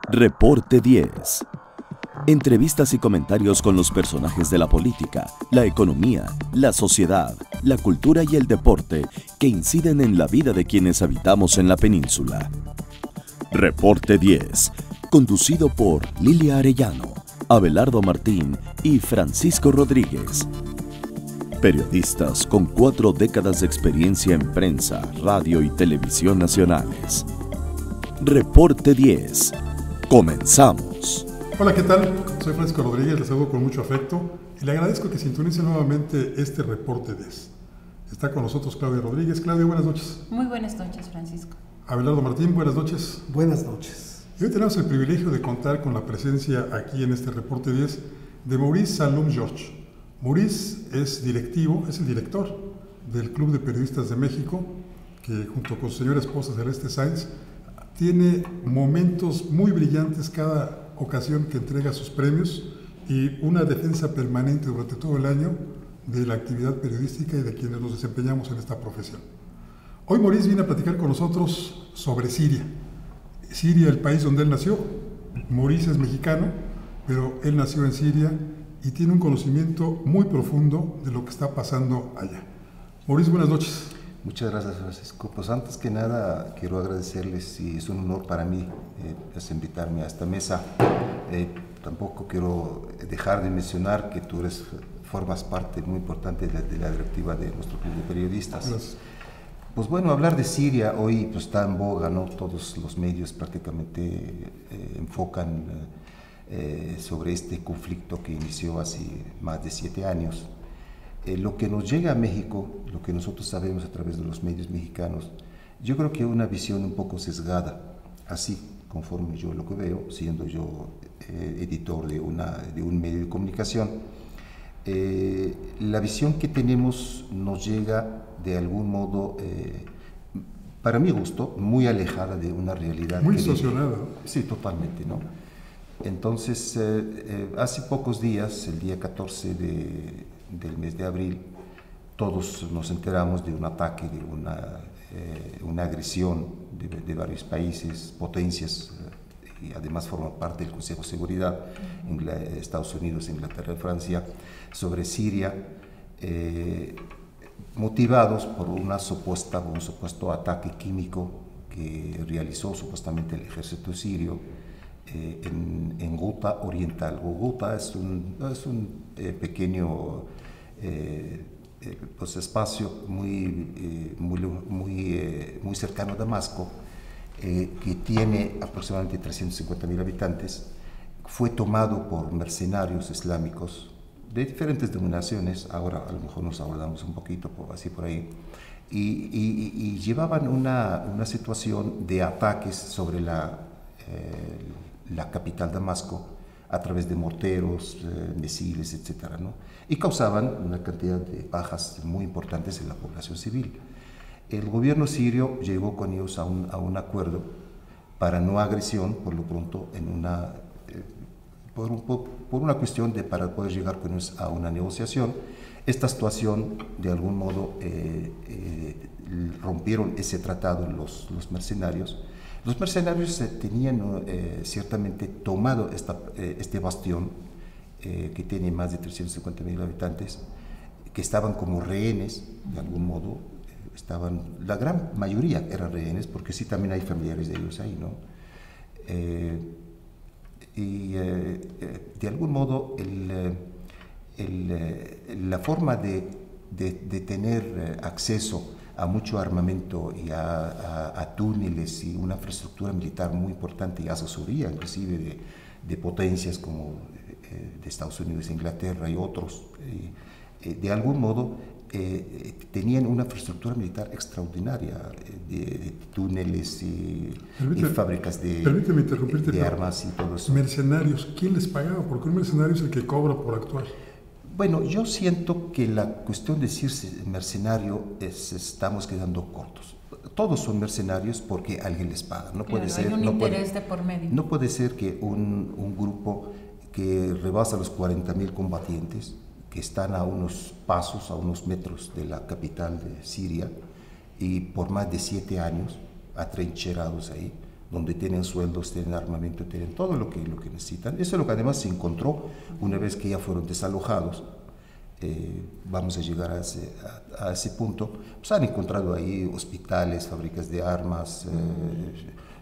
Reporte 10. Entrevistas y comentarios con los personajes de la política, la economía, la sociedad, la cultura y el deporte que inciden en la vida de quienes habitamos en la península. Reporte 10, conducido por Lilia Arellano, Abelardo Martín y Francisco Rodríguez. Periodistas con 4 décadas de experiencia en prensa, radio y televisión nacionales. Reporte 10. Comenzamos. Hola, ¿qué tal? Soy Francisco Rodríguez, les saludo con mucho afecto y le agradezco que sintonice nuevamente este Reporte 10. Está con nosotros Claudia Rodríguez. Claudia, buenas noches. Muy buenas noches, Francisco. Abelardo Martín, buenas noches. Buenas noches. Y hoy tenemos el privilegio de contar con la presencia aquí en este Reporte 10 de Maurice Salum-Georges. Maurice es el director del Club de Periodistas de México, que junto con su señora esposa Celeste Sainz tiene momentos muy brillantes cada ocasión que entrega sus premios y una defensa permanente durante todo el año de la actividad periodística y de quienes nos desempeñamos en esta profesión. Hoy Maurice viene a platicar con nosotros sobre Siria. Siria, el país donde él nació. Maurice es mexicano, pero él nació en Siria y tiene un conocimiento muy profundo de lo que está pasando allá. Maurice, buenas noches. Muchas gracias, Francisco. Pues antes que nada quiero agradecerles y es un honor para mí invitarme a esta mesa. Tampoco quiero dejar de mencionar que tú formas parte muy importante de la directiva de nuestro club de periodistas. Gracias. Pues bueno, hablar de Siria hoy pues, está en boga, ¿no? Todos los medios prácticamente enfocan sobre este conflicto que inició hace más de 7 años. Lo que nos llega a México, lo que nosotros sabemos a través de los medios mexicanos, yo creo que una visión un poco sesgada, así conforme yo lo que veo, siendo yo editor de un medio de comunicación. La visión que tenemos nos llega de algún modo, para mi gusto, muy alejada de una realidad. Muy distorsionada. Sí, totalmente, ¿no? Entonces, hace pocos días, el día 14 del mes de abril, todos nos enteramos de un ataque, de una agresión de varios países, potencias, y además forman parte del Consejo de Seguridad, Estados Unidos, Inglaterra y Francia, sobre Siria, motivados por un supuesto ataque químico que realizó supuestamente el ejército sirio en Ghouta oriental. Ghouta es un pequeño pues espacio muy cercano a Damasco, que tiene aproximadamente 350.000 habitantes. Fue tomado por mercenarios islámicos de diferentes denominaciones, ahora a lo mejor nos abordamos un poquito por ahí, y llevaban una situación de ataques sobre la capital Damasco a través de morteros, misiles, etcétera, ¿no? Y causaban una cantidad de bajas muy importantes en la población civil. El gobierno sirio llegó con ellos a un acuerdo para no agresión, por lo pronto, por una cuestión para poder llegar con ellos a una negociación. Esta situación, de algún modo, rompieron ese tratado los mercenarios. Los mercenarios tenían ciertamente tomado este bastión que tiene más de 350.000 habitantes, que estaban como rehenes, de algún modo, la gran mayoría eran rehenes, porque sí también hay familiares de ellos ahí, ¿no? De algún modo la forma de tener acceso a mucho armamento y a túneles y una infraestructura militar muy importante y asesoría inclusive de potencias como de Estados Unidos, Inglaterra y otros, de algún modo tenían una infraestructura militar extraordinaria de túneles y fábricas de armas y todo eso. Mercenarios, ¿quién les pagaba? Porque un mercenario es el que cobra por actuar. Bueno, yo siento que la cuestión de decirse mercenario estamos quedando cortos. Todos son mercenarios porque alguien les paga. No puede ser, hay un interés de por medio. No puede ser que un grupo que rebasa los 40.000 combatientes, que están a unos pasos, a unos metros de la capital de Siria, y por más de 7 años atrincherados ahí, donde tienen sueldos, tienen armamento, tienen todo lo que necesitan. Eso es lo que además se encontró una vez que ya fueron desalojados. Vamos a llegar a ese punto. Pues han encontrado ahí hospitales, fábricas de armas,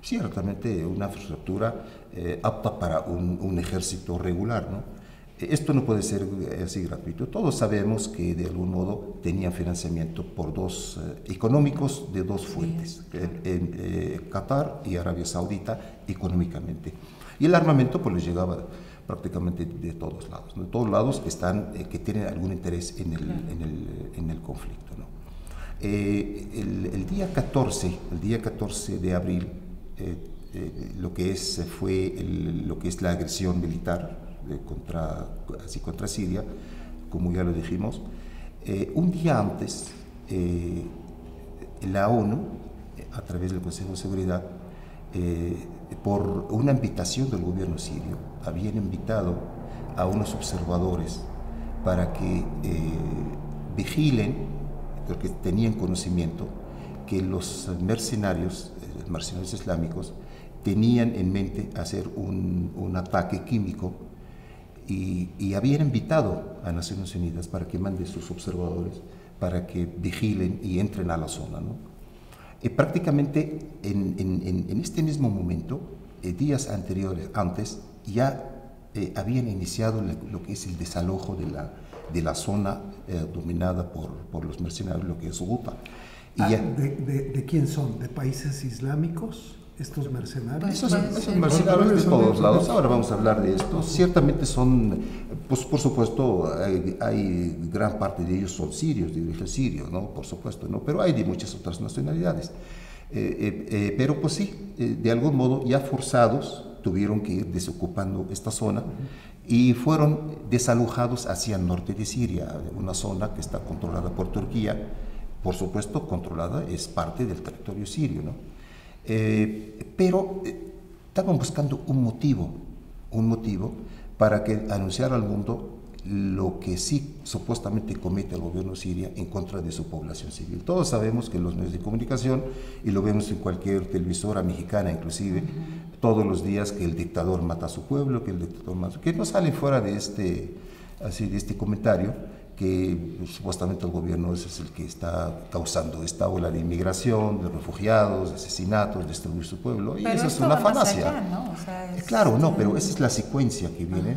ciertamente una infraestructura apta para un ejército regular, ¿no? Esto no puede ser así gratuito. Todos sabemos que de algún modo tenían financiamiento económicos de dos fuentes, Qatar y Arabia Saudita económicamente. Y el armamento pues les llegaba prácticamente de todos lados, ¿no? De todos lados están que tienen algún interés en el conflicto, ¿no? El día 14 de abril, lo que es la agresión militar contra Siria, como ya lo dijimos, un día antes la ONU, a través del Consejo de Seguridad, por una invitación del gobierno sirio, habían invitado a unos observadores para que vigilen, porque tenían conocimiento que los mercenarios islámicos tenían en mente hacer un ataque químico, y habían invitado a Naciones Unidas para que mande sus observadores para que vigilen y entren a la zona, ¿no? Prácticamente en este mismo momento, días antes, ya habían iniciado lo que es el desalojo de la zona dominada por los mercenarios, lo que es Ghouta. ¿De quién son? ¿De países islámicos? ¿Estos mercenarios? Esos mercenarios de todos lados. Ahora vamos a hablar de esto. Ciertamente son, pues por supuesto, hay gran parte de ellos son sirios, de origen sirio, ¿no? Por supuesto, ¿no? Pero hay de muchas otras nacionalidades. Pero pues sí, de algún modo ya forzados tuvieron que ir desocupando esta zona y fueron desalojados hacia el norte de Siria, una zona que está controlada por Turquía. Por supuesto, controlada, es parte del territorio sirio, ¿no? Pero estaban buscando un motivo para que anunciara al mundo lo que sí supuestamente comete el gobierno sirio en contra de su población civil. Todos sabemos que los medios de comunicación, y lo vemos en cualquier televisora mexicana inclusive, todos los días que el dictador mata a su pueblo, que no sale fuera de este comentario, que supuestamente el gobierno es el que está causando esta ola de inmigración, de refugiados, de asesinatos, destruir su pueblo, y pero eso es una falacia. Allá, ¿no? O sea, claro, no, pero esa es la secuencia que viene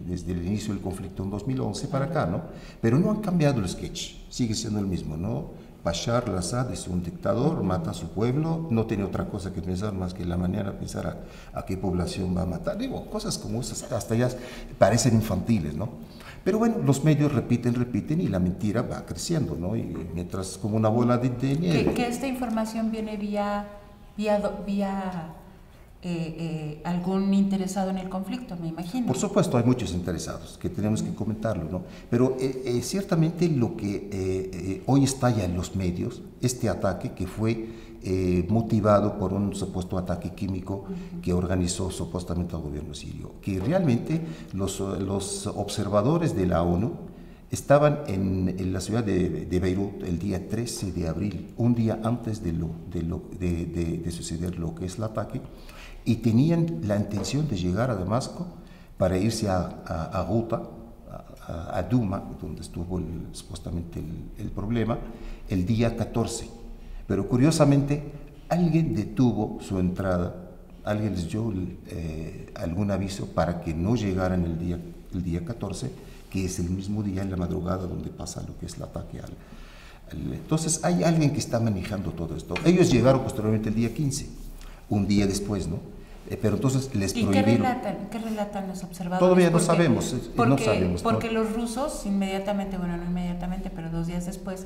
desde el inicio del conflicto en 2011 para acá, ¿no? Pero no han cambiado el sketch, sigue siendo el mismo, ¿no? Bashar al-Assad es un dictador, mata a su pueblo, no tiene otra cosa que pensar más que en la mañana pensar a qué población va a matar. Digo, cosas como esas hasta ya parecen infantiles, ¿no? Pero bueno, los medios repiten y la mentira va creciendo, ¿no? Y mientras como una bola de nieve. Que esta información viene vía algún interesado en el conflicto, me imagino. Por supuesto, hay muchos interesados que tenemos que comentarlo, ¿no? Pero ciertamente lo que hoy estalla en los medios, este ataque que fue motivado por un supuesto ataque químico que organizó supuestamente el gobierno sirio, que realmente los observadores de la ONU estaban en la ciudad de Beirut el día 13 de abril, un día antes de suceder lo que es el ataque, y tenían la intención de llegar a Damasco para irse a Ghouta, a Duma, donde estuvo supuestamente el problema, el día 14. Pero curiosamente, alguien detuvo su entrada, alguien les dio algún aviso para que no llegaran el día 14, que es el mismo día en la madrugada donde pasa lo que es el ataque entonces hay alguien que está manejando todo esto. Ellos llegaron posteriormente el día 15, un día después, ¿no? Pero entonces les prohibieron. ¿Qué relatan los observadores? Todavía no sabemos. Porque los rusos inmediatamente, bueno, no inmediatamente, pero 2 días después,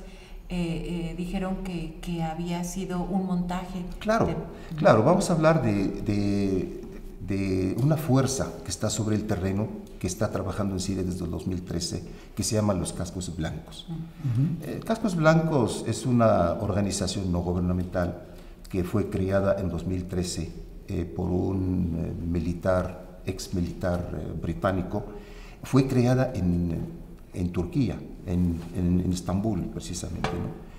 dijeron que había sido un montaje. Claro, vamos a hablar de una fuerza que está sobre el terreno, que está trabajando en Siria desde el 2013, que se llama los Cascos Blancos. Cascos Blancos es una organización no gubernamental que fue creada en 2013 por un ex militar británico. Fue creada en en Turquía, en Estambul precisamente, ¿no?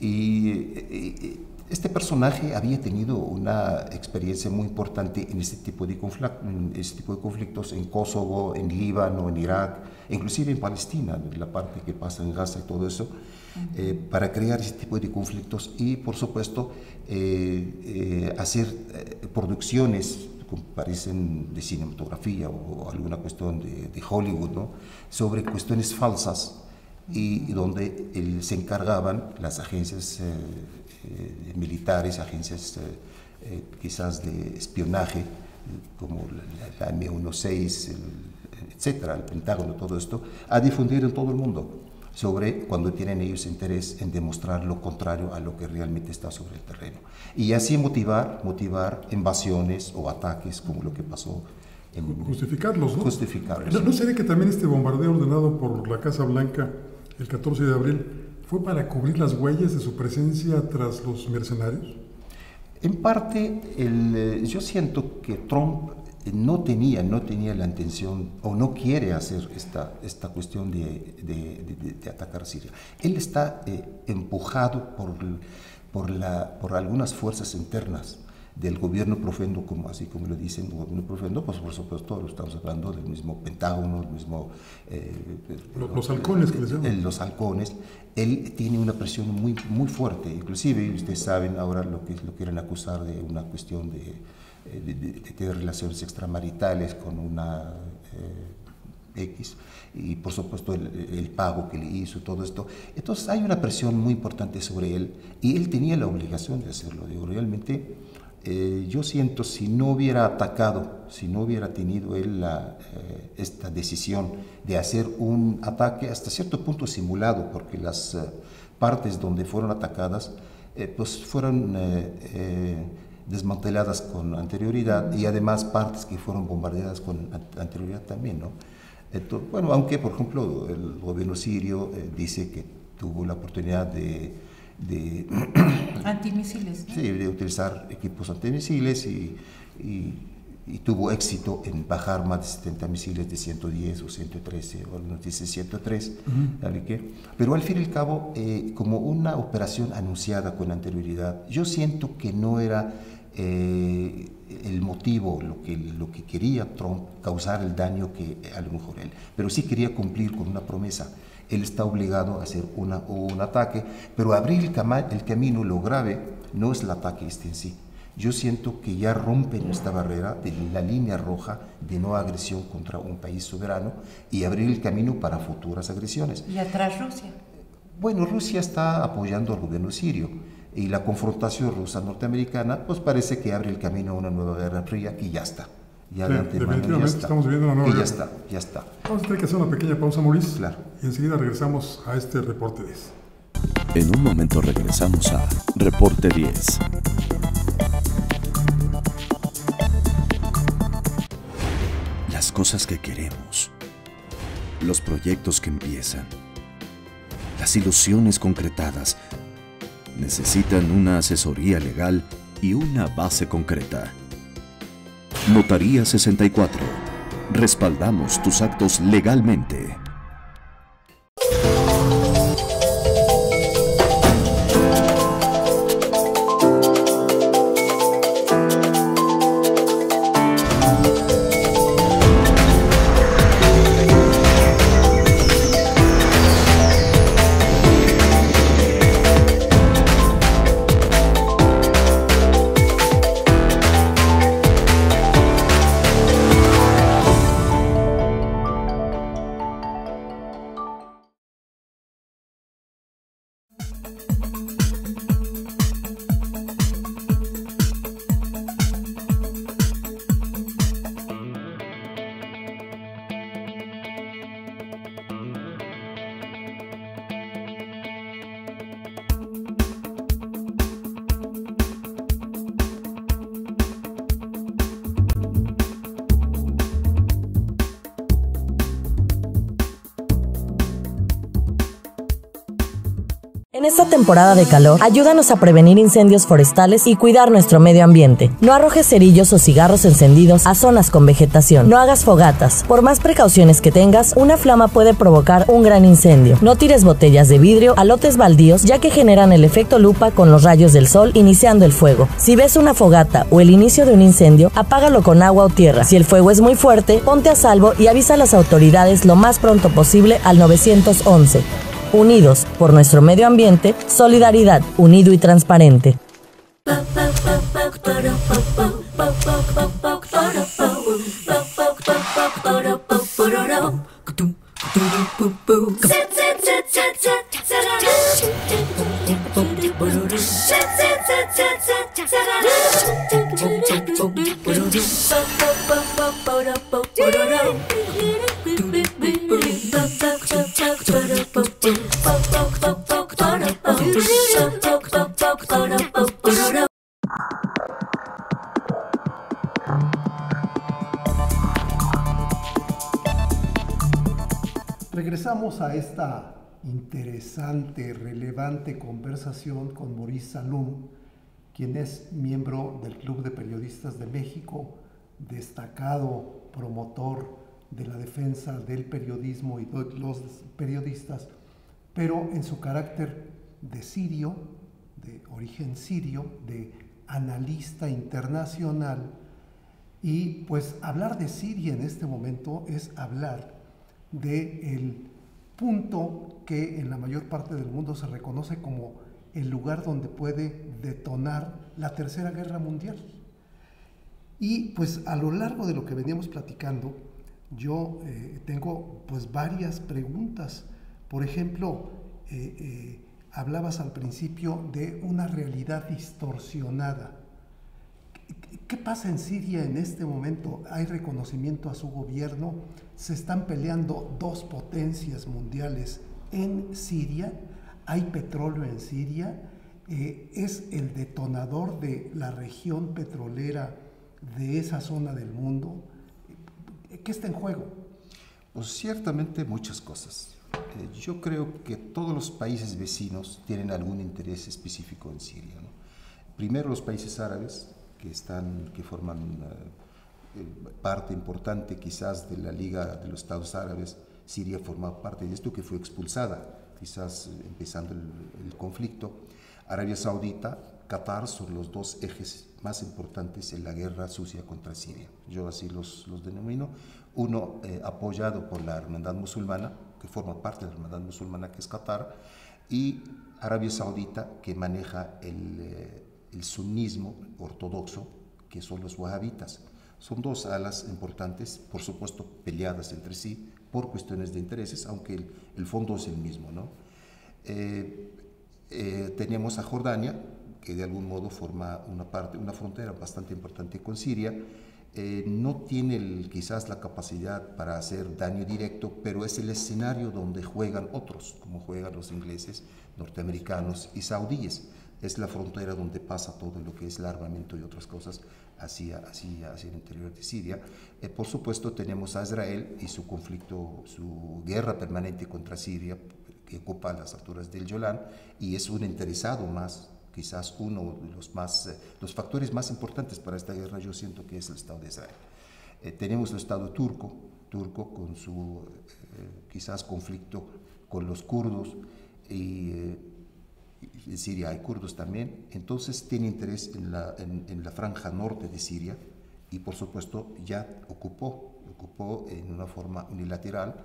Y este personaje había tenido una experiencia muy importante en este tipo de conflictos en Kosovo, en Líbano, en Irak, inclusive en Palestina, la parte que pasa en Gaza y todo eso, para crear ese tipo de conflictos y, por supuesto, hacer producciones como parecen de cinematografía o alguna cuestión de Hollywood, ¿no? Sobre cuestiones falsas y donde se encargaban las agencias militares, agencias quizás de espionaje, como la M16, etcétera, el Pentágono, todo esto, a difundir en todo el mundo sobre cuando tienen ellos interés en demostrar lo contrario a lo que realmente está sobre el terreno. Y así motivar invasiones o ataques como lo que pasó en... Justificarlos, ¿no? Justificarlos. ¿No sería que también este bombardeo ordenado por la Casa Blanca el 14 de abril fue para cubrir las huellas de su presencia tras los mercenarios? En parte, yo siento que Trump no tenía la intención o no quiere hacer esta cuestión de atacar Siria. Él está empujado por algunas fuerzas internas del gobierno profendo, así como lo dicen, gobierno profendo, pues por supuesto estamos hablando del mismo Pentágono, el mismo... los halcones que les llaman. Los halcones. Él tiene una presión muy, muy fuerte, inclusive ustedes saben ahora lo quieren acusar de una cuestión de tener relaciones extramaritales con una X, y por supuesto el pago que le hizo, todo esto. Entonces hay una presión muy importante sobre él y él tenía la obligación de hacerlo. Digo, realmente yo siento, si no hubiera atacado, si no hubiera tenido él esta decisión de hacer un ataque hasta cierto punto simulado, porque las partes donde fueron atacadas pues fueron desmanteladas con anterioridad, y además partes que fueron bombardeadas con anterioridad también, ¿no? Entonces, bueno, aunque por ejemplo el gobierno sirio dice que tuvo la oportunidad de antimisiles, ¿no? Sí, de utilizar equipos antimisiles y tuvo éxito en bajar más de 70 misiles de 110 o 113, o algunos dicen 103, pero al fin y al cabo, como una operación anunciada con anterioridad, yo siento que no era el motivo, lo que quería Trump, causar el daño que a lo mejor él, pero sí quería cumplir con una promesa. Él está obligado a hacer un ataque, pero abrir el camino, lo grave, no es el ataque en sí. Yo siento que ya rompen esta barrera de la línea roja de no agresión contra un país soberano y abrir el camino para futuras agresiones. ¿Y atrás Rusia? Bueno, Rusia está apoyando al gobierno sirio y la confrontación rusa-norteamericana pues parece que abre el camino a una nueva guerra fría que ya está. Ya sí, definitivamente ya está. Estamos viviendo una nueva guerra. Ya está. Vamos a tener que hacer una pequeña pausa, Maurice. Claro. Y enseguida regresamos a este Reporte 10. En un momento regresamos a Reporte 10. Las cosas que queremos, los proyectos que empiezan, las ilusiones concretadas, necesitan una asesoría legal y una base concreta. Notaría 64. Respaldamos tus actos legalmente. En esta temporada de calor, ayúdanos a prevenir incendios forestales y cuidar nuestro medio ambiente. No arrojes cerillos o cigarros encendidos a zonas con vegetación. No hagas fogatas. Por más precauciones que tengas, una flama puede provocar un gran incendio. No tires botellas de vidrio a lotes baldíos, ya que generan el efecto lupa con los rayos del sol iniciando el fuego. Si ves una fogata o el inicio de un incendio, apágalo con agua o tierra. Si el fuego es muy fuerte, ponte a salvo y avisa a las autoridades lo más pronto posible al 911. Unidos por nuestro medio ambiente, solidaridad, unido y transparente. Regresamos a esta interesante, relevante conversación con Maurice Salum, quien es miembro del Club de Periodistas de México, destacado promotor de la defensa del periodismo y de los periodistas, pero en su carácter de sirio, de origen sirio, de analista internacional. Y pues hablar de Siria en este momento es hablar del punto que en la mayor parte del mundo se reconoce como el lugar donde puede detonar la Tercera Guerra Mundial. Y pues a lo largo de lo que veníamos platicando, yo tengo pues varias preguntas. Por ejemplo, hablabas al principio de una realidad distorsionada. ¿Qué pasa en Siria en este momento? ¿Hay reconocimiento a su gobierno? ¿Se están peleando dos potencias mundiales en Siria? ¿Hay petróleo en Siria? ¿Es el detonador de la región petrolera de esa zona del mundo? ¿Qué está en juego? Pues ciertamente muchas cosas. Yo creo que todos los países vecinos tienen algún interés específico en Siria, ¿no? Primero los países árabes, que forman parte importante quizás de la Liga de los Estados Árabes. Siria forma parte de esto, que fue expulsada, quizás empezando el conflicto. Arabia Saudita, Qatar son los dos ejes más importantes en la guerra sucia contra Siria. Yo así los denomino. Uno apoyado por la Hermandad Musulmana, que forma parte de la Hermandad Musulmana, que es Qatar, y Arabia Saudita, que maneja el sunismo ortodoxo, que son los wahabitas. Son dos alas importantes, por supuesto peleadas entre sí por cuestiones de intereses, aunque el fondo es el mismo, ¿no? Tenemos a Jordania, que de algún modo forma una frontera bastante importante con Siria. No tiene quizás la capacidad para hacer daño directo, pero es el escenario donde juegan otros, como juegan los ingleses, norteamericanos y saudíes. Es la frontera donde pasa todo lo que es el armamento y otras cosas hacia el interior de Siria. Por supuesto tenemos a Israel y su conflicto, su guerra permanente contra Siria, que ocupa las alturas del Golán, y es un interesado más, quizás uno de los factores más importantes para esta guerra, yo siento que es el Estado de Israel. Tenemos el Estado turco con su quizás conflicto con los kurdos, y en Siria hay kurdos también. Entonces tiene interés en la franja norte de Siria, y por supuesto ya ocupó en una forma unilateral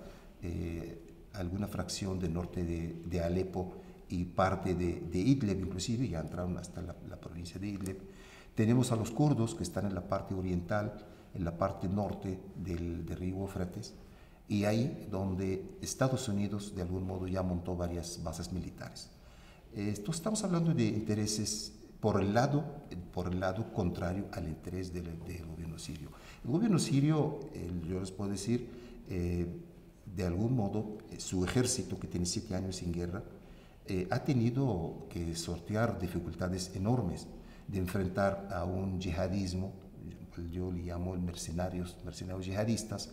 alguna fracción del norte de Alepo y parte de Idlib, inclusive ya entraron hasta la provincia de Idlib. Tenemos a los kurdos que están en la parte oriental, en la parte norte del río Éufrates, y ahí donde Estados Unidos de algún modo ya montó varias bases militares. Estamos hablando de intereses por el lado contrario al interés del gobierno sirio. El gobierno sirio, yo les puedo decir, de algún modo, su ejército, que tiene 7 años sin guerra, ha tenido que sortear dificultades enormes de enfrentar a un yihadismo, yo le llamo mercenarios yihadistas,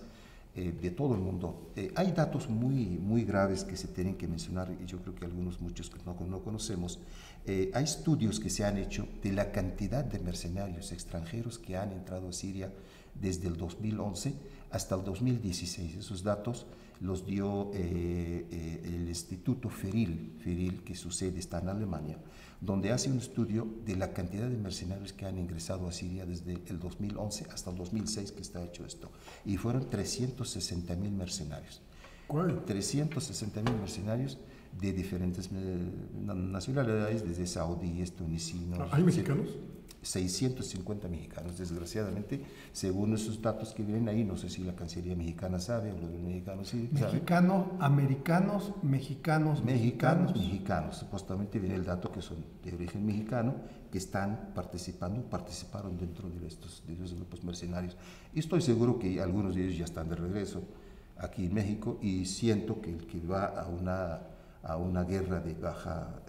de todo el mundo. Hay datos muy graves que se tienen que mencionar y yo creo que muchos que no conocemos. Hay estudios que se han hecho de la cantidad de mercenarios extranjeros que han entrado a Siria desde el 2011 hasta el 2016. Esos datos los dio el Instituto Feril, que su sede está en Alemania, donde hace un estudio de la cantidad de mercenarios que han ingresado a Siria desde el 2011 hasta el 2006 que está hecho esto. Y fueron 360.000 mercenarios. ¿Cuál? 360.000 mercenarios de diferentes nacionalidades, desde saudíes, tunecinos. ¿Hay mexicanos? 650 mexicanos, desgraciadamente, según esos datos que vienen ahí, no sé si la Cancillería mexicana sabe, o los mexicanos sí saben. Mexicanos, supuestamente viene el dato que son de origen mexicano, que participaron dentro de esos grupos mercenarios. Y estoy seguro que algunos de ellos ya están de regreso aquí en México, y siento que el que va a una guerra de baja,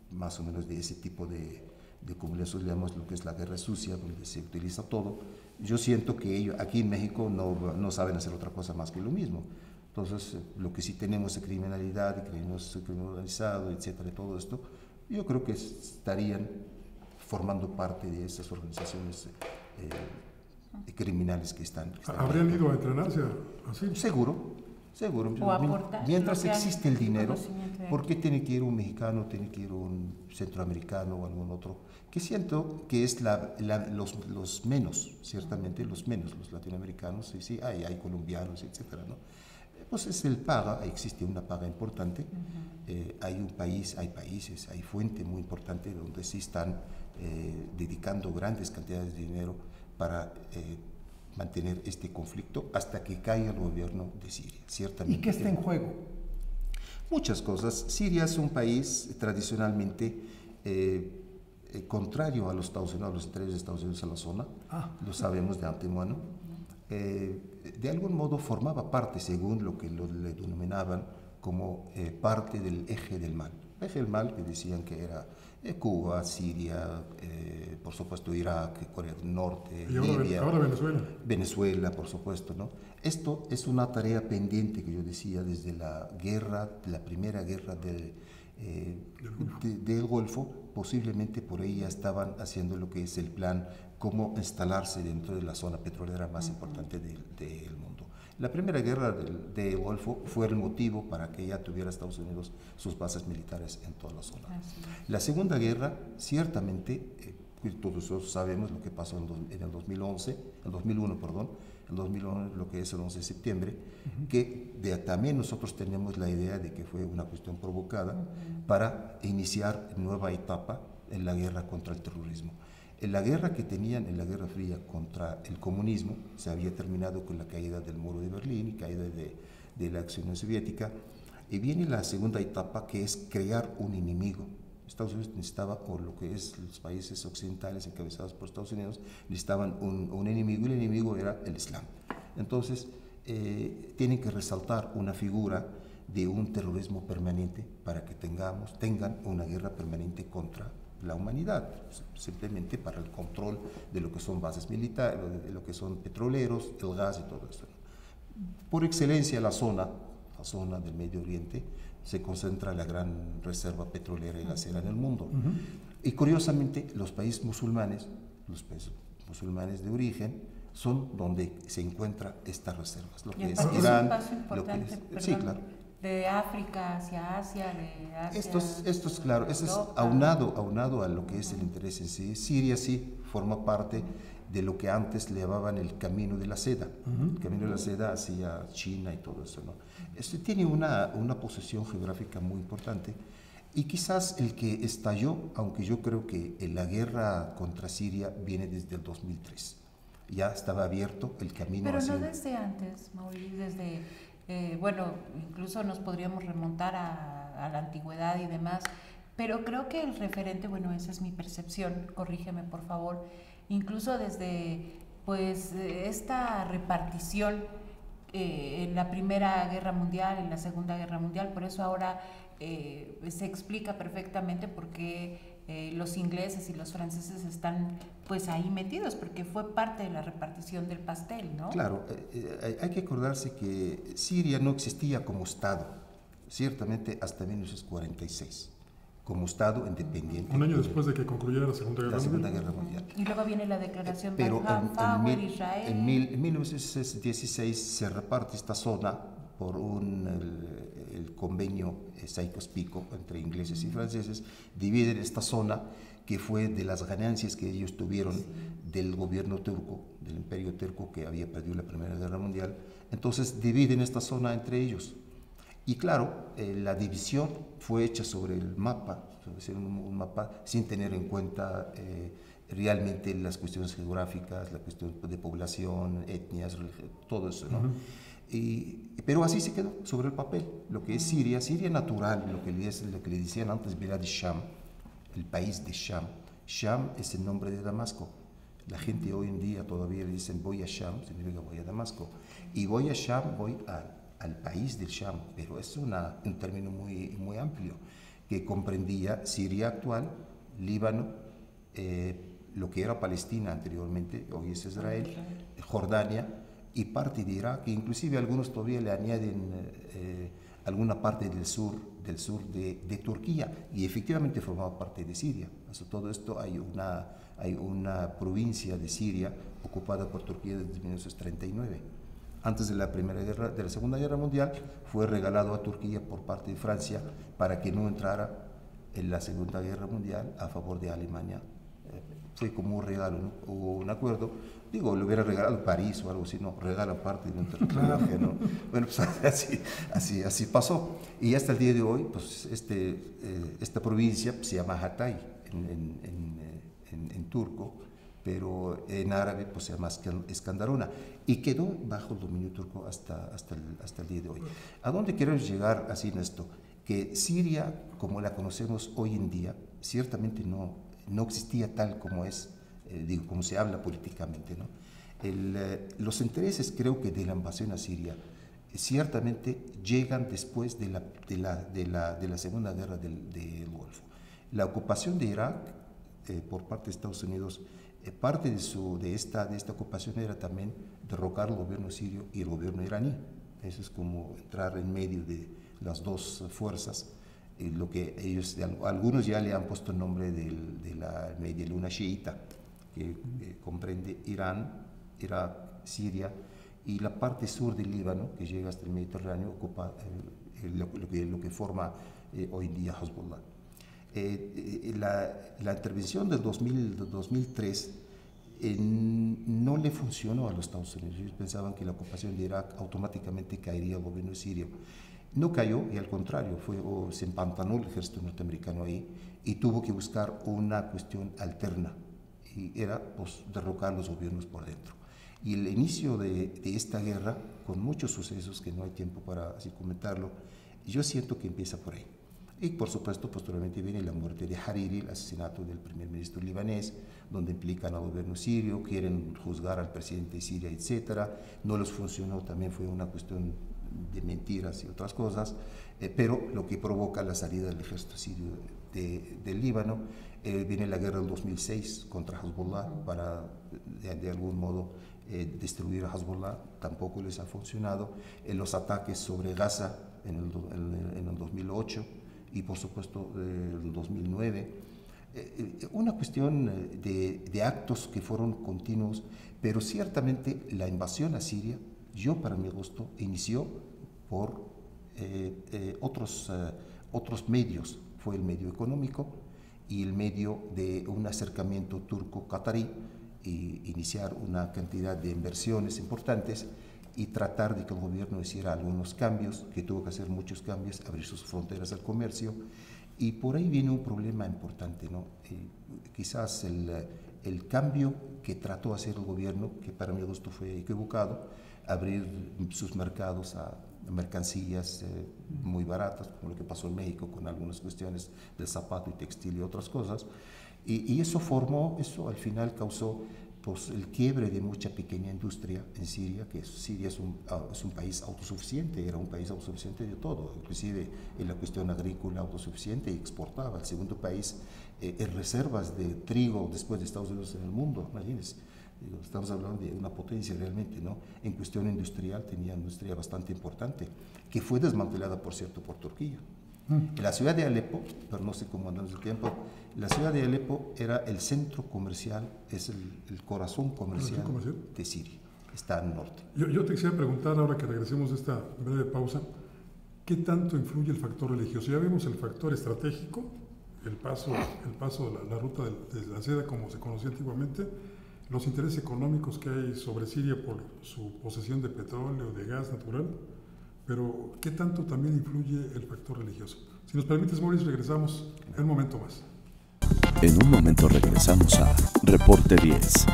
más o menos de ese tipo de como le llamamos lo que es la guerra sucia, donde se utiliza todo, yo siento que ellos aquí en México no saben hacer otra cosa más que lo mismo. Entonces, lo que sí tenemos de criminalidad, de crimen organizado, etcétera, todo esto, yo creo que estarían formando parte de esas organizaciones criminales que están ¿Habrían ido a entrenarse así? Seguro. O aportar, mientras existe el dinero, ¿por qué tiene que ir un mexicano, tiene que ir un centroamericano o algún otro? Que siento que es los menos, ciertamente los menos, los latinoamericanos, sí, hay colombianos, etcétera, ¿no? Pues es el paga, existe una paga importante, hay países, hay fuente muy importante donde sí están dedicando grandes cantidades de dinero para mantener este conflicto hasta que caiga el gobierno de Siria, ciertamente. ¿Y qué está en juego? Muchas cosas. Siria es un país tradicionalmente contrario a los Estados Unidos, a los intereses de Estados Unidos en la zona, lo sabemos de antemano. De algún modo formaba parte, según lo que le denominaban, como parte del eje del mal. El eje del mal que decían que era Cuba, Siria, por supuesto Irak, Corea del Norte, y Libia, ahora Venezuela. Venezuela, por supuesto, ¿no? Esto es una tarea pendiente que yo decía desde la primera guerra del Golfo. Posiblemente por ahí ya estaban haciendo lo que es el plan, cómo instalarse dentro de la zona petrolera más importante del mundo. La primera guerra del Golfo fue el motivo para que ya tuviera Estados Unidos sus bases militares en toda la zona. La segunda guerra, ciertamente, todos nosotros sabemos lo que pasó en el 2001, lo que es el 11 de septiembre, que también nosotros tenemos la idea de que fue una cuestión provocada para iniciar nueva etapa en la guerra contra el terrorismo. En la guerra que tenían en la Guerra Fría contra el comunismo se había terminado con la caída del muro de Berlín y caída de la Unión Soviética, y viene la segunda etapa, que es crear un enemigo. Estados Unidos necesitaba, o lo que es los países occidentales encabezados por Estados Unidos, necesitaban un enemigo, y el enemigo era el Islam. Entonces, tienen que resaltar una figura de un terrorismo permanente para que tengan una guerra permanente contra la humanidad, simplemente para el control de lo que son bases militares, de lo que son petroleros, el gas y todo eso. Por excelencia, la zona del Medio Oriente se concentra la gran reserva petrolera y gasera en el mundo. Y curiosamente, los países musulmanes de origen, son donde se encuentran estas reservas. Lo que es Irán, un paso importante, sí, claro. De África hacia Asia, de Asia. Esto es claro, eso es aunado a lo que es el interés en sí. Siria sí forma parte de lo que antes le llamaban el camino de la seda, el camino de la seda hacia China y todo eso, ¿no? Esto tiene una posición geográfica muy importante, y quizás el que estalló, aunque yo creo que la guerra contra Siria viene desde el 2003. Ya estaba abierto el camino. Pero no desde antes, Mauricio, desde, bueno, incluso nos podríamos remontar a la antigüedad y demás, pero creo que el referente, bueno, esa es mi percepción, corrígeme por favor, incluso desde, pues, esta repartición en la Primera Guerra Mundial, en la Segunda Guerra Mundial, por eso ahora se explica perfectamente por qué los ingleses y los franceses están pues ahí metidos, porque fue parte de la repartición del pastel, ¿no? Claro, hay que acordarse que Siria no existía como Estado, ciertamente hasta 1946, como Estado independiente. Un año después de que concluyera la Segunda Guerra Mundial. Y luego viene la declaración de Pero Israel. en 1916 se reparte esta zona por el convenio Sykes-Picot entre ingleses y franceses, dividen esta zona que fue de las ganancias que ellos tuvieron del gobierno turco, del imperio turco que había perdido la Primera Guerra Mundial. Entonces dividen esta zona entre ellos. Y claro, la división fue hecha sobre el mapa, un mapa sin tener en cuenta realmente las cuestiones geográficas, la cuestión de población, etnias, todo eso, ¿no? Pero así se quedó sobre el papel. Lo que es Siria, Siria natural, lo que le decían antes Bilad Sham, el país de Sham. Sham es el nombre de Damasco. La gente hoy en día todavía le dicen voy a Sham, significa voy a Damasco. Y voy a Sham, voy al país del Sham, pero es un término muy amplio que comprendía Siria actual, Líbano, lo que era Palestina anteriormente, hoy es Israel, Jordania y parte de Irak, que inclusive algunos todavía le añaden alguna parte del sur de Turquía, y efectivamente formaba parte de Siria. Todo esto hay una provincia de Siria ocupada por Turquía desde 1939. Antes de la Segunda Guerra Mundial fue regalado a Turquía por parte de Francia para que no entrara en la Segunda Guerra Mundial a favor de Alemania. Fue como un regalo, ¿no? Hubo un acuerdo, digo, le hubiera regalado París o algo así, no, regala parte de un territorio ajeno. Bueno, pues así pasó. Y hasta el día de hoy, pues esta provincia se llama Hatay en turco, pero en árabe pues se llama Escandarona, y quedó bajo el dominio turco hasta el día de hoy. ¿A dónde queremos llegar así en esto? Que Siria, como la conocemos hoy en día, ciertamente no existía tal como es, como se habla políticamente, ¿no? Los intereses, creo que, de la invasión a Siria ciertamente llegan después de la Segunda Guerra del Golfo. La ocupación de Irak por parte de Estados Unidos, parte de esta ocupación era también derrocar el gobierno sirio y el gobierno iraní. Eso es como entrar en medio de las dos fuerzas. Lo que algunos ya le han puesto el nombre de la media luna chiita, que comprende Irán, Irak, Siria y la parte sur del Líbano, que llega hasta el Mediterráneo, ocupa lo que forma hoy en día Hezbollah. La intervención del 2003 no le funcionó a los Estados Unidos. Ellos pensaban que la ocupación de Irak automáticamente caería al gobierno sirio. No cayó, y al contrario, se empantanó el ejército norteamericano ahí y tuvo que buscar una cuestión alterna, y era pues derrocar los gobiernos por dentro. Y el inicio de esta guerra, con muchos sucesos que no hay tiempo para así comentarlo, yo siento que empieza por ahí. Y por supuesto, posteriormente viene la muerte de Hariri, el asesinato del primer ministro libanés, donde implican al gobierno sirio, quieren juzgar al presidente de Siria, etc. No les funcionó, también fue una cuestión de mentiras y otras cosas, pero lo que provoca la salida del ejército sirio del Líbano. Viene la guerra del 2006 contra Hezbollah para de algún modo destruir a Hezbollah, tampoco les ha funcionado. Los ataques sobre Gaza en el 2008 y por supuesto el 2009. Una cuestión de actos que fueron continuos, pero ciertamente la invasión a Siria, yo para mi gusto, inició por otros medios. Fue el medio económico y el medio de un acercamiento turco-catarí, y iniciar una cantidad de inversiones importantes y tratar de que el gobierno hiciera algunos cambios, que tuvo que hacer muchos cambios, abrir sus fronteras al comercio, y por ahí viene un problema importante, ¿no? Quizás el cambio que trató de hacer el gobierno, que para mi gusto fue equivocado, abrir sus mercados a mercancías muy baratas, como lo que pasó en México con algunas cuestiones del zapato y textil y otras cosas, y eso al final causó el quiebre de mucha pequeña industria en Siria, que Siria es un país autosuficiente, era un país autosuficiente de todo, inclusive en la cuestión agrícola autosuficiente y exportaba. El segundo país en reservas de trigo después de Estados Unidos en el mundo, imagínense. Estamos hablando de una potencia realmente, ¿no? En cuestión industrial tenía industria bastante importante, que fue desmantelada, por cierto, por Turquía. En la ciudad de Alepo, pero no sé cómo andamos el tiempo, la ciudad de Alepo era el centro comercial, es el corazón comercial de Siria, está al norte. Yo te quisiera preguntar, ahora que regresemos de esta breve pausa, ¿qué tanto influye el factor religioso? Ya vimos el factor estratégico, el paso la ruta de la seda como se conocía antiguamente, los intereses económicos que hay sobre Siria por su posesión de petróleo, de gas natural, pero ¿qué tanto también influye el factor religioso? Si nos permites, Maurice, regresamos en un momento más. En un momento regresamos a Reporte 10.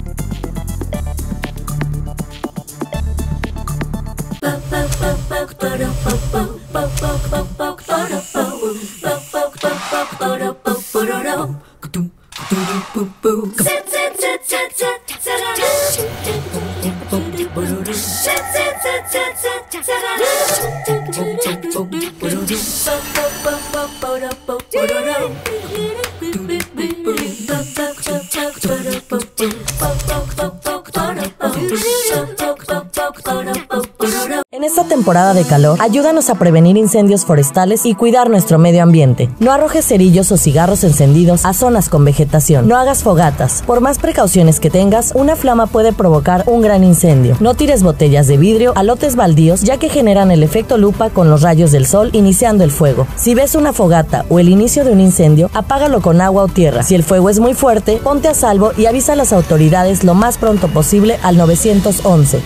En esta temporada de calor, ayúdanos a prevenir incendios forestales y cuidar nuestro medio ambiente. No arrojes cerillos o cigarros encendidos a zonas con vegetación. No hagas fogatas. Por más precauciones que tengas, una flama puede provocar un gran incendio. No tires botellas de vidrio a lotes baldíos, ya que generan el efecto lupa con los rayos del sol iniciando el fuego. Si ves una fogata o el inicio de un incendio, apágalo con agua o tierra. Si el fuego es muy fuerte, ponte a salvo y avisa a las autoridades lo más pronto posible al 911.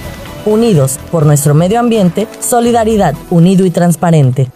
Unidos por nuestro medio ambiente, solidaridad, unido y transparente.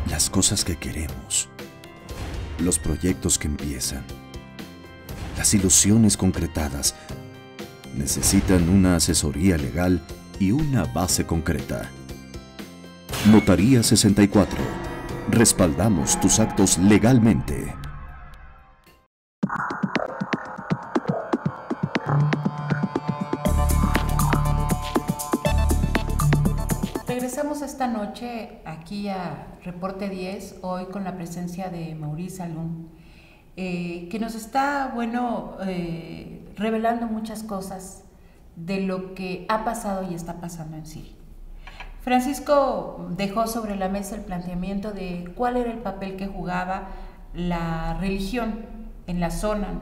Las cosas que queremos, los proyectos que empiezan, las ilusiones concretadas, necesitan una asesoría legal y una base concreta. Notaría 64. Respaldamos tus actos legalmente. Regresamos esta noche aquí a Reporte 10, hoy con la presencia de Maurice Salum, que nos está, revelando muchas cosas de lo que ha pasado y está pasando en Siria. Francisco dejó sobre la mesa el planteamiento de cuál era el papel que jugaba la religión en la zona,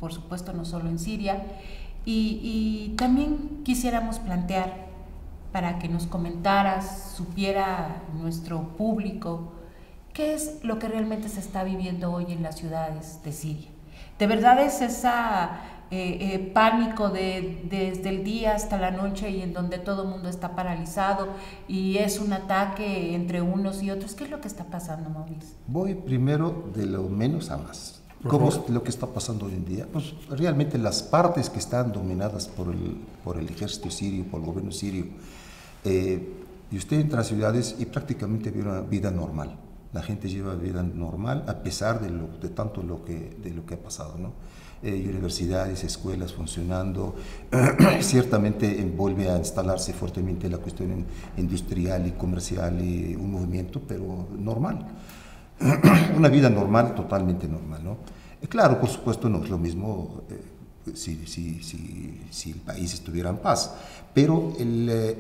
por supuesto no solo en Siria, y también quisiéramos plantear para que nos comentaras, supiera nuestro público, qué es lo que realmente se está viviendo hoy en las ciudades de Siria. ¿De verdad es esa pánico desde el día hasta la noche y en donde todo el mundo está paralizado y es un ataque entre unos y otros? ¿Qué es lo que está pasando, Maurice? Voy primero de lo menos a más. ¿Cómo es lo que está pasando hoy en día? Pues realmente las partes que están dominadas por el ejército sirio, por el gobierno sirio, y usted entra a ciudades y prácticamente vive una vida normal. La gente lleva vida normal a pesar de lo que ha pasado, ¿no? Universidades, escuelas funcionando, ciertamente vuelve a instalarse fuertemente la cuestión industrial y comercial y un movimiento, pero normal. Una vida normal, totalmente normal, ¿no? Claro, por supuesto, no es lo mismo si el país estuviera en paz, pero el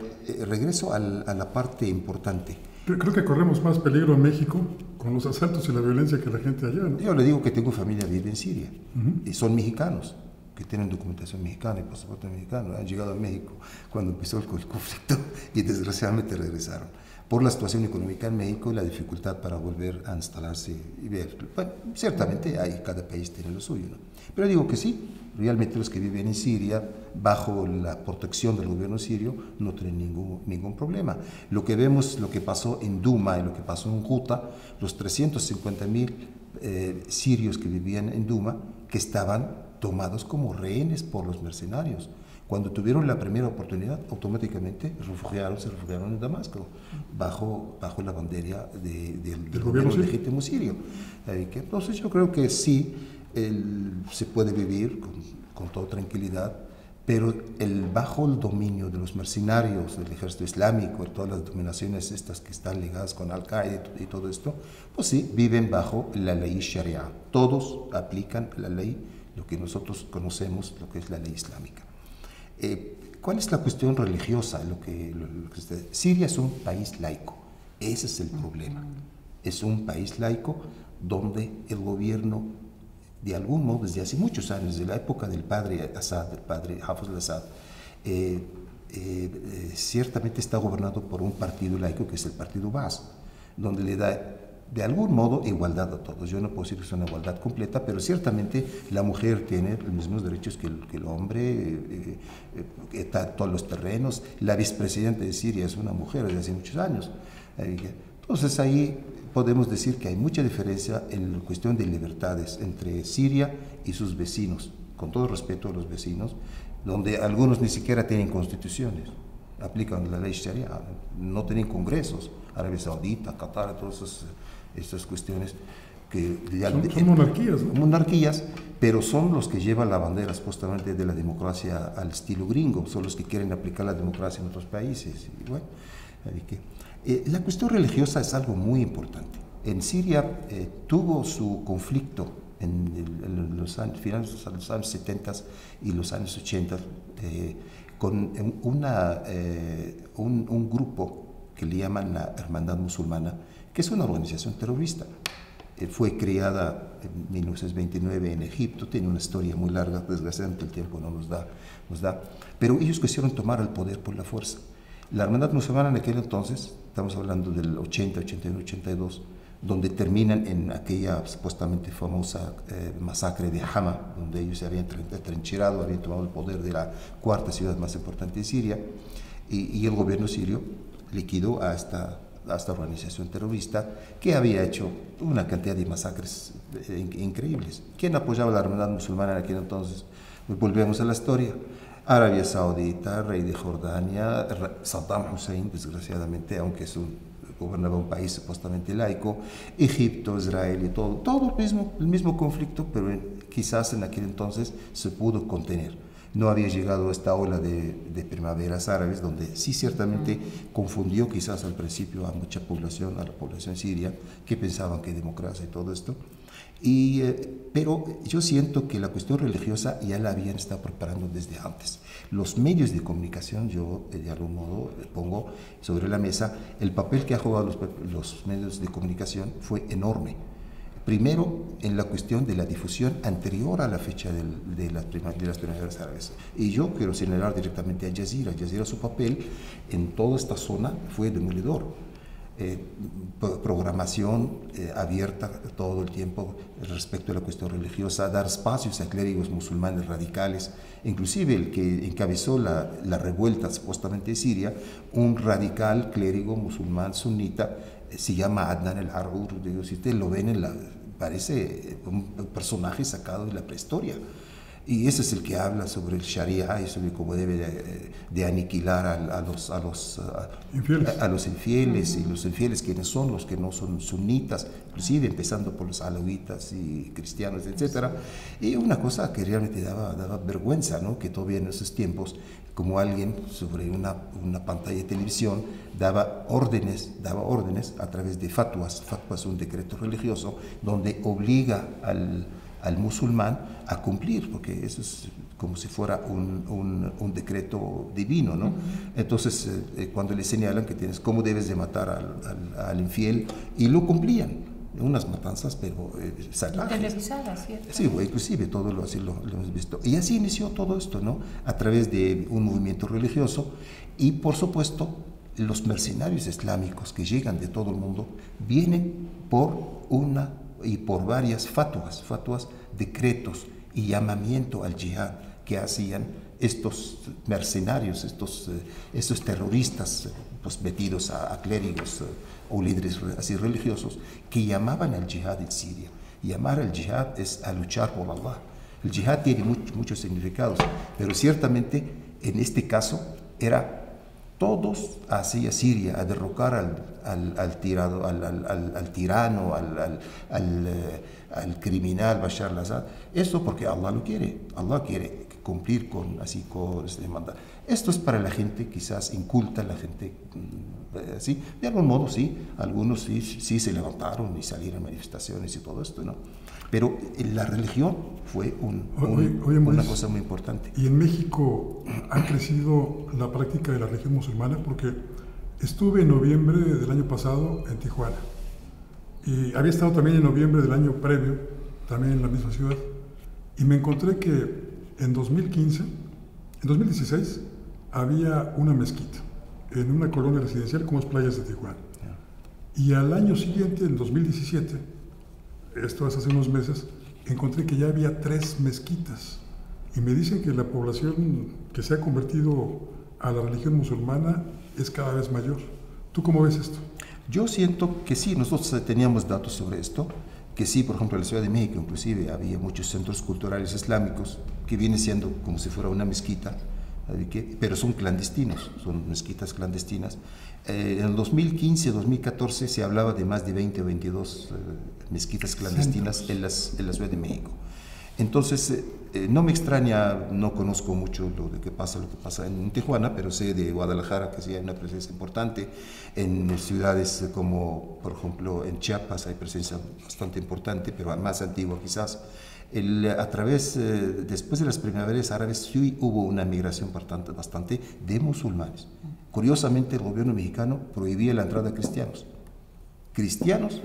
regreso a la parte importante. Creo que corremos más peligro en México con los asaltos y la violencia que la gente allá, ¿no? Yo le digo que tengo familia vive en Siria y son mexicanos, que tienen documentación mexicana y pasaporte mexicano. Han llegado a México cuando empezó el conflicto y desgraciadamente regresaron por la situación económica en México y la dificultad para volver a instalarse y ver. Bueno, ciertamente cada país tiene lo suyo, ¿no? Pero digo que sí, realmente los que viven en Siria, bajo la protección del gobierno sirio, no tienen ningún problema. Lo que vemos, lo que pasó en Duma y lo que pasó en Ghouta, los 350.000 sirios que vivían en Duma, que estaban tomados como rehenes por los mercenarios. Cuando tuvieron la primera oportunidad, automáticamente se refugiaron en Damasco, bajo la bandera del gobierno legítimo sirio. Entonces yo creo que sí, se puede vivir con toda tranquilidad, pero bajo el dominio de los mercenarios, del ejército islámico, todas las dominaciones estas que están ligadas con Al-Qaeda y todo esto, pues sí, viven bajo la ley Sharia. Todos aplican la ley, lo que nosotros conocemos, lo que es la ley islámica. ¿Cuál es la cuestión religiosa? Siria es un país laico, ese es el problema. Es un país laico donde el gobierno, de algún modo, desde hace muchos años, desde la época del padre Assad, del padre Hafez al-Assad, ciertamente está gobernado por un partido laico que es el partido Baas, donde le da de algún modo igualdad a todos. Yo no puedo decir que es una igualdad completa, pero ciertamente la mujer tiene los mismos derechos que el hombre, está todos los terrenos. La vicepresidenta de Siria es una mujer desde hace muchos años. Entonces ahí podemos decir que hay mucha diferencia en la cuestión de libertades entre Siria y sus vecinos, con todo respeto a los vecinos, donde algunos ni siquiera tienen constituciones, aplican la ley Sharia, no tienen congresos. Arabia Saudita, Qatar, todas esas cuestiones que son monarquías, ¿no? Monarquías, pero son los que llevan la bandera supuestamente de la democracia al estilo gringo, son los que quieren aplicar la democracia en otros países. Y bueno, la cuestión religiosa es algo muy importante. En Siria tuvo su conflicto en los años, finales de los años 70 y los años 80 con un grupo que le llaman la Hermandad Musulmana, que es una organización terrorista. Fue creada en 1929 en Egipto, tiene una historia muy larga, desgraciadamente el tiempo no nos da, pero ellos quisieron tomar el poder por la fuerza. La Hermandad Musulmana en aquel entonces, estamos hablando del 80, 81, 82, donde terminan en aquella supuestamente famosa masacre de Hama, donde ellos se habían atrincherado, habían tomado el poder de la cuarta ciudad más importante de Siria, y el gobierno sirio liquidó a esta organización terrorista que había hecho una cantidad de masacres increíbles. ¿Quién apoyaba a la Hermandad Musulmana en aquel entonces? Volvemos a la historia. Arabia Saudita, rey de Jordania, Saddam Hussein, desgraciadamente, aunque gobernaba un país supuestamente laico, Egipto, Israel y todo el mismo conflicto, pero quizás en aquel entonces se pudo contener. No había llegado esta ola de primaveras árabes, donde sí ciertamente confundió quizás al principio a mucha población, a la población siria, que pensaban que democracia y todo esto. Pero yo siento que la cuestión religiosa ya la habían estado preparando desde antes. Los medios de comunicación, yo de algún modo pongo sobre la mesa, el papel que ha jugado los medios de comunicación fue enorme. Primero, en la cuestión de la difusión anterior a la fecha de las primaveras árabes. Y yo quiero señalar directamente a Al Jazeera. Al Jazeera, su papel en toda esta zona fue demoledor. Programación abierta todo el tiempo respecto a la cuestión religiosa, dar espacios a clérigos musulmanes radicales, inclusive el que encabezó la revuelta supuestamente de Siria, un radical clérigo musulmán sunita, se llama Adnan el-Arur. Si ustedes lo ven, parece un personaje sacado de la prehistoria. Y ese es el que habla sobre el Sharia y sobre cómo debe de aniquilar a los infieles. Y los infieles, quienes son los que no son sunitas, inclusive empezando por los alawitas y cristianos, etc. Y una cosa que realmente daba vergüenza, ¿no? Que todavía en esos tiempos, como alguien sobre una pantalla de televisión daba órdenes a través de fatwas. Fatwa es un decreto religioso donde obliga al musulmán a cumplir, porque eso es como si fuera un decreto divino, ¿no? Entonces, cuando le señalan que cómo debes de matar al infiel, y lo cumplían. Unas matanzas, pero salvajes. Televisadas, ¿cierto? Sí, inclusive todo así lo hemos visto. Y así inició todo esto, ¿no? A través de un movimiento religioso y, por supuesto, los mercenarios islámicos que llegan de todo el mundo vienen por una y por varias fatuas, decretos y llamamiento al yihad que hacían estos mercenarios, estos terroristas pues metidos a clérigos o líderes así religiosos que llamaban al yihad en Siria. Llamar al yihad es a luchar por Allah. El yihad tiene muchos significados, pero ciertamente en este caso era todos hacia Siria a derrocar al tirano, al criminal Bashar al-Assad. Eso porque Allah lo quiere. Allah quiere cumplir con este mandato. Esto es para la gente quizás inculta, la gente así. De algún modo sí, algunos sí se levantaron y salieron a manifestaciones y todo esto, ¿no? Pero la religión fue una cosa muy importante. ¿Y en México ha crecido la práctica de la religión musulmana? Porque estuve en noviembre del año pasado en Tijuana y había estado también en noviembre del año previo, también en la misma ciudad, y me encontré que en 2016 había una mezquita en una colonia residencial como es Playas de Tijuana. Y al año siguiente, en 2017, esto es hace unos meses, encontré que ya había 3 mezquitas. Y me dicen que la población que se ha convertido a la religión musulmana es cada vez mayor. ¿Tú cómo ves esto? Yo siento que sí, nosotros teníamos datos sobre esto, que sí, por ejemplo, en la Ciudad de México inclusive había muchos centros culturales islámicos que viene siendo como si fuera una mezquita, pero son clandestinos, son mezquitas clandestinas. En el 2015-2014 se hablaba de más de 20 o 22 mezquitas clandestinas en la Ciudad de México. Entonces, no me extraña, no conozco mucho lo que pasa en Tijuana, pero sé de Guadalajara que sí hay una presencia importante. En ciudades como, por ejemplo, en Chiapas hay presencia bastante importante, pero más antigua quizás. Después de las primaveras árabes sí hubo una migración bastante de musulmanes. Curiosamente, el gobierno mexicano prohibía la entrada de cristianos. Cristianos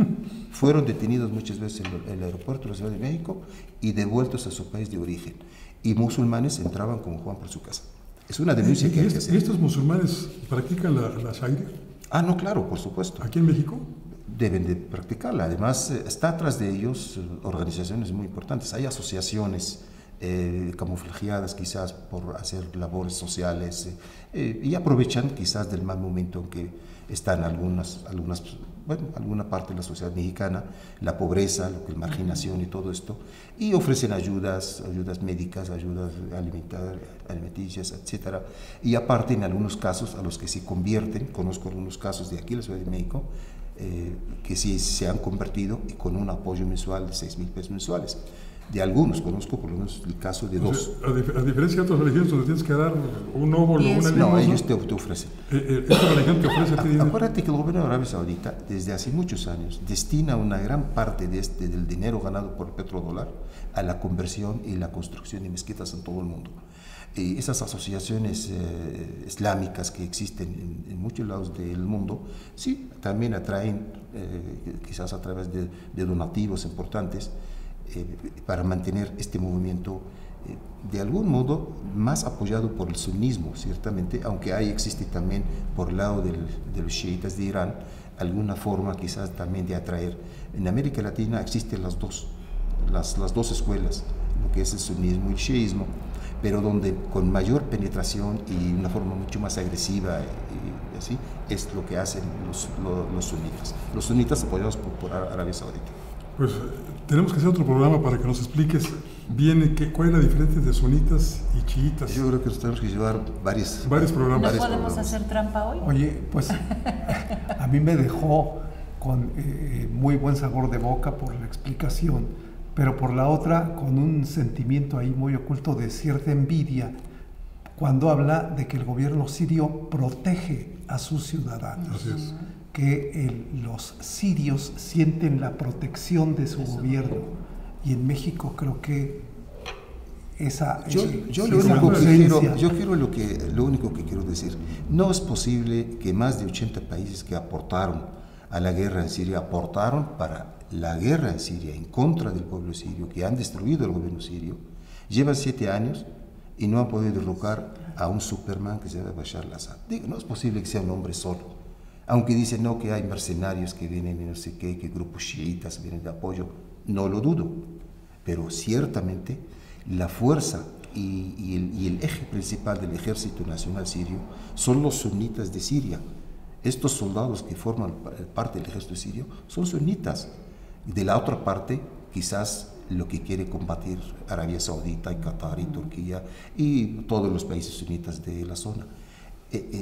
fueron detenidos muchas veces en el aeropuerto de la Ciudad de México y devueltos a su país de origen. Y musulmanes entraban como Juan por su casa. Es una denuncia que hay que hacer. ¿Y estos musulmanes practican la sharia? Ah, no, claro, por supuesto. ¿Aquí en México? Deben de practicarla. Además, está atrás de ellos organizaciones muy importantes. Hay asociaciones camuflajeadas quizás por hacer labores sociales y aprovechan quizás del mal momento en que están alguna parte de la sociedad mexicana, la pobreza, la marginación y todo esto, y ofrecen ayudas médicas, ayudas alimenticias, etc. Y aparte, en algunos casos, a los que se convierten, conozco algunos casos de aquí, la Ciudad de México, que sí se han convertido y con un apoyo mensual de 6,000 pesos mensuales. De algunos, conozco por lo menos el caso de 2. A diferencia de otras religiones donde tienes que dar un óvulo, una limosna. No, ellos te ofrecen. ¿Esta religión te ofrece a ti? Acuérdate que el gobierno de Arabia Saudita, desde hace muchos años, destina una gran parte del dinero ganado por el petrodólar a la conversión y la construcción de mezquitas en todo el mundo. Esas asociaciones islámicas que existen en muchos lados del mundo, sí, también atraen, quizás a través de donativos importantes, para mantener este movimiento de algún modo más apoyado por el sunismo, ciertamente, aunque ahí existe también por el lado de los chiitas de Irán alguna forma quizás también de atraer. En América Latina existen las dos escuelas, lo que es el sunismo y el chiismo, pero donde con mayor penetración y una forma mucho más agresiva y así es lo que hacen los sunitas. Los sunitas apoyados por Arabia Saudita. Pues tenemos que hacer otro programa para que nos expliques bien cuál es la diferencia de sunitas y chiitas. Yo creo que nos tenemos que llevar varios programas. ¿No podemos hacer trampa hoy? Oye, pues a mí me dejó con muy buen sabor de boca por la explicación, pero por la otra con un sentimiento ahí muy oculto de cierta envidia cuando habla de que el gobierno sirio protege a sus ciudadanos. Así es. Que los sirios sienten la protección de su gobierno. y en México creo que lo único que quiero decir, no es posible que más de 80 países que aportaron a la guerra en Siria, aportaron para la guerra en Siria en contra del pueblo sirio, que han destruido el gobierno sirio, llevan 7 años y no han podido derrocar a un Superman que se llama Bashar al-Assad. Digo, no es posible que sea un hombre solo. Aunque dicen no, que hay mercenarios que vienen y no sé qué, que grupos chiitas vienen de apoyo, no lo dudo. Pero ciertamente la fuerza y el eje principal del ejército nacional sirio son los sunitas de Siria. Estos soldados que forman parte del ejército sirio son sunitas. De la otra parte, quizás lo que quiere combatir Arabia Saudita y Qatar y Turquía y todos los países sunitas de la zona.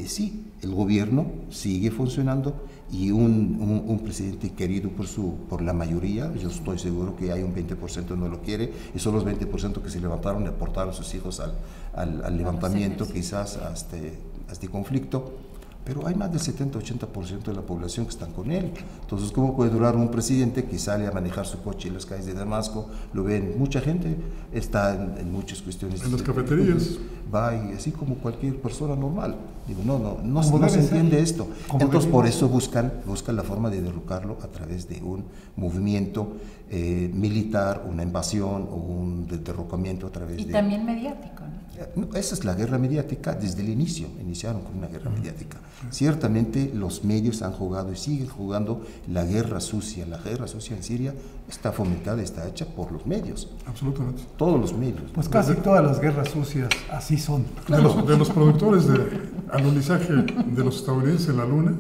Sí, el gobierno sigue funcionando y un presidente querido por la mayoría, yo estoy seguro que hay un 20% no lo quiere, y son los 20% que se levantaron y aportaron a sus hijos al levantamiento, quizás a este conflicto. Pero hay más del 70-80% de la población que están con él. Entonces, ¿cómo puede durar un presidente que sale a manejar su coche en las calles de Damasco? Lo ven mucha gente, está en muchas cuestiones. En las cafeterías. Va y así como cualquier persona normal. Digo, no se entiende esto. Entonces, por eso buscan la forma de derrocarlo a través de un movimiento militar, una invasión o un derrocamiento a través de... Y también mediático, ¿no? Esa es la guerra mediática desde el inicio, iniciaron con una guerra mediática. Ciertamente los medios han jugado y siguen jugando la guerra sucia. La guerra sucia en Siria está fomentada, está hecha por los medios. Absolutamente. Todos los medios. Pues casi todas las guerras sucias así son. De los productores de alunizaje de los estadounidenses en la Luna,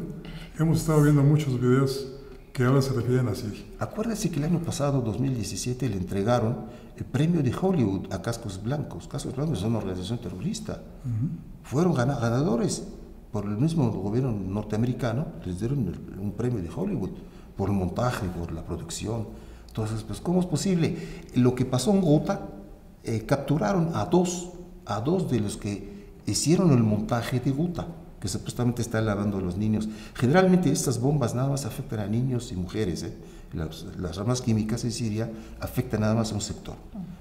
hemos estado viendo muchos videos que ahora se refieren a Siria. Acuérdese que el año pasado, 2017, le entregaron el premio de Hollywood a Cascos Blancos. Cascos Blancos es una organización terrorista. Fueron ganadores por el mismo gobierno norteamericano, les dieron un premio de Hollywood por el montaje, por la producción. Entonces, pues, ¿cómo es posible? Lo que pasó en Ghouta, capturaron a dos de los que hicieron el montaje de Ghouta, que supuestamente están lavando a los niños. Generalmente estas bombas nada más afectan a niños y mujeres. Las armas químicas en Siria afectan nada más a un sector,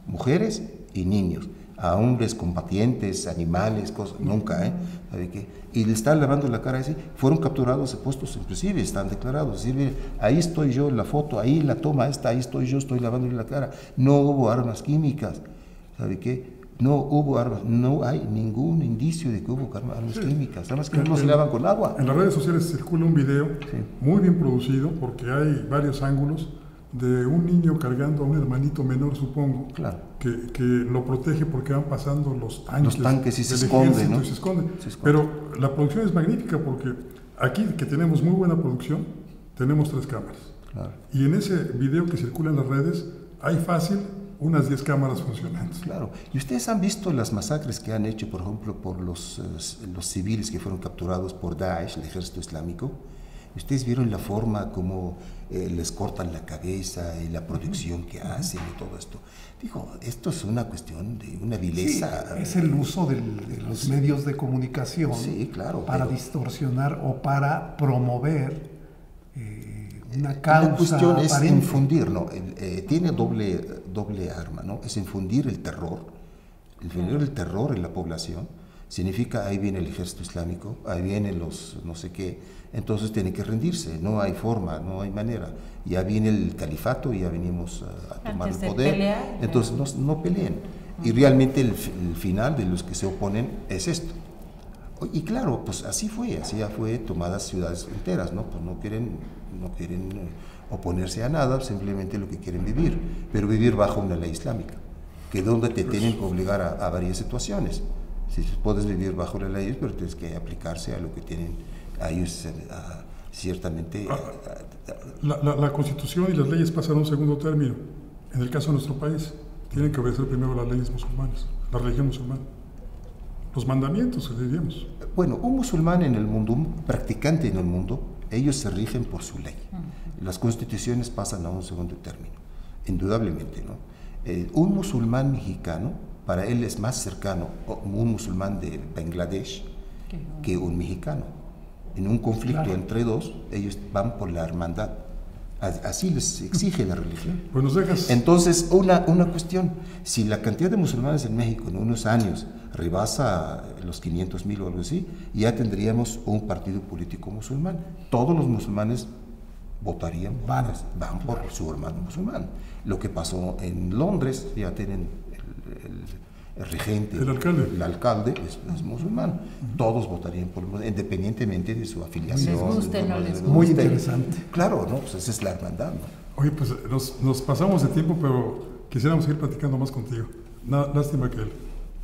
mujeres y niños. A hombres combatientes, animales, cosas, nunca, ¿sabe qué? Y le están lavando la cara así. Fueron capturados y puestos, inclusive están declarados. Es decir, mire, ahí estoy yo en la foto, ahí la toma esta, ahí estoy yo, estoy lavándole la cara. No hubo armas químicas, ¿sabe qué? No hubo armas, no hay ningún indicio de que hubo armas químicas. Armas que no se lavan con agua. En las redes sociales circula un video muy bien producido, porque hay varios ángulos de un niño cargando a un hermanito menor, supongo, claro, que lo protege porque van pasando los tanques y se esconden, ¿no? Se esconden. Pero la producción es magnífica, porque aquí, que tenemos muy buena producción, tenemos 3 cámaras. Claro. Y en ese video que circula en las redes hay fácil unas 10 cámaras funcionantes. Claro. ¿Y ustedes han visto las masacres que han hecho, por ejemplo, por los civiles que fueron capturados por Daesh, el ejército islámico? ¿Ustedes vieron la forma como les cortan la cabeza y la protección que hacen y todo esto? Digo, esto es una cuestión de una vileza. Sí, es el uso de los medios de comunicación, claro, para distorsionar o para promover una causa. La cuestión es aparente. infundir, ¿no? Tiene doble arma, ¿no? Es infundir el terror. Infundir el terror en la población significa ahí viene el ejército islámico, ahí vienen los no sé qué, entonces tienen que rendirse, no hay forma, no hay manera. Ya viene el califato y ya venimos a tomar el poder, pelear, entonces no peleen. Y realmente el final de los que se oponen es esto. Y claro, pues así ya fue tomadas ciudades enteras, ¿no? Pues no quieren oponerse a nada, simplemente lo que quieren vivir, pero vivir bajo una ley islámica, que es donde te tienen que obligar a varias situaciones. Si puedes vivir bajo la ley, pero tienes que aplicarse a lo que tienen a ellos, ciertamente. La Constitución y las leyes pasan a un segundo término. En el caso de nuestro país, tienen que obedecer primero las leyes musulmanas, la religión musulmana. Los mandamientos, diríamos. Bueno, un musulmán en el mundo, un practicante en el mundo, ellos se rigen por su ley. Las constituciones pasan a un segundo término, indudablemente, ¿no? Un musulmán mexicano, para él es más cercano un musulmán de Bangladesh que un mexicano. En un conflicto entre dos, ellos van por la hermandad. Así les exige la religión. Pues nos dejas. Entonces, una cuestión, si la cantidad de musulmanes en México en unos años rebasa los 500,000 o algo así, ya tendríamos un partido político musulmán. Todos los musulmanes votarían, van por su hermano musulmán. Lo que pasó en Londres, ya tienen el regente, el alcalde es musulmán. Todos votarían por él, independientemente de su afiliación. Les guste, no les guste. Muy interesante. Claro, ¿no? Pues esa es la hermandad, ¿no? Oye, pues nos pasamos de tiempo, pero quisiéramos seguir platicando más contigo. Lástima que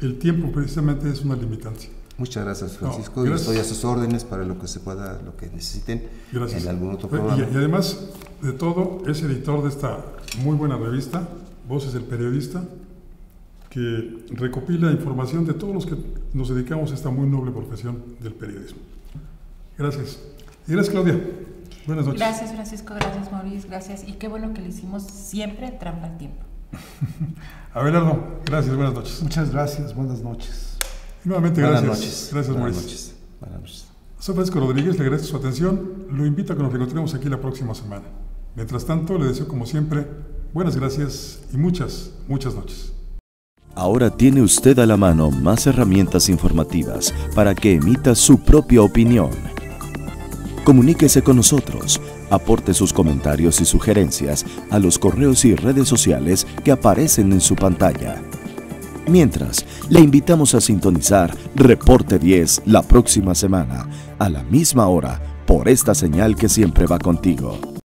el tiempo precisamente es una limitante. Muchas gracias, Francisco. No, Yo estoy a sus órdenes para lo que se pueda, lo que necesiten en algún otro programa. Y además de todo, es editor de esta muy buena revista, Voces del Periodista, que recopila información de todos los que nos dedicamos a esta muy noble profesión del periodismo. Gracias. Y gracias, Claudia. Buenas noches. Gracias, Francisco. Gracias, Maurice. Gracias. Y qué bueno que le hicimos siempre trampa al tiempo. Abelardo, gracias. Buenas noches. Muchas gracias. Buenas noches. Y nuevamente, buenas gracias. Noches. Gracias, buenas Maurice. Noches. Buenas noches. Soy Francisco Rodríguez, le agradezco su atención. Lo invito a que nos encontremos aquí la próxima semana. Mientras tanto, le deseo, como siempre, buenas gracias y muchas, muchas noches. Ahora tiene usted a la mano más herramientas informativas para que emita su propia opinión. Comuníquese con nosotros, aporte sus comentarios y sugerencias a los correos y redes sociales que aparecen en su pantalla. Mientras, le invitamos a sintonizar Reporte 10 la próxima semana, a la misma hora, por esta señal que siempre va contigo.